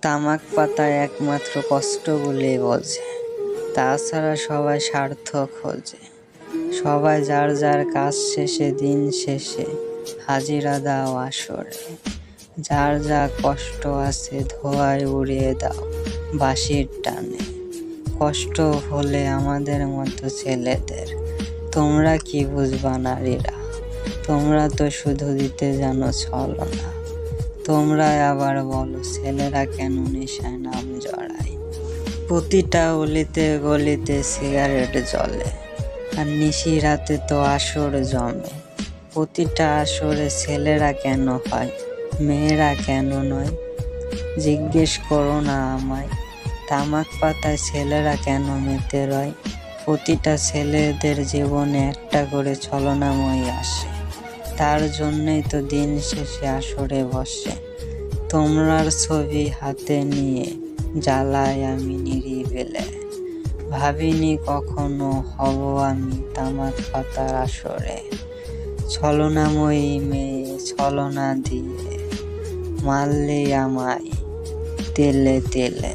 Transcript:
তামাক পাতায় একমাত্র কষ্ট বলেই বোঝে, তাছাড়া সবাই স্বার্থ খোঁজে। সবাই যার যার কাজ শেষে দিন শেষে হাজিরা দাও আসরে। যার যা কষ্ট আছে ধোঁয়ায় উড়িয়ে দাও বাঁশির টানে। কষ্ট হলে আমাদের মতো ছেলেদের তোমরা কি বুঝবা নারীরা, তোমরা তো শুধু দিতে জানো ছলনা। তোমরা আবার বলো ছেলেরা কেন নেশায় নাম জড়ায়। প্রতিটা অলিতে গলিতে সিগারেট জ্বলে, আর নিশি রাতে তো আসর জমে। প্রতিটা আসরে ছেলেরা কেন হয়, মেয়েরা কেন নয়? জিজ্ঞেস করো না আমায়, তামাক পাতায় ছেলেরা কেন মেতে রয়? প্রতিটা ছেলেদের জীবনে একটা করে ছলনাময়ী আসে, তার জন্যই তো দিন শেষে আসরে বসে। তোমরার ছবি হাতে নিয়ে জ্বালাই আমি নিরিবিলে, ভাবিনি কখনো হব আমি তামাক পাতার আসরে। ছলনাময়ী মেয়ে ছলনা দিয়ে মারলে আমায় তেলে তেলে।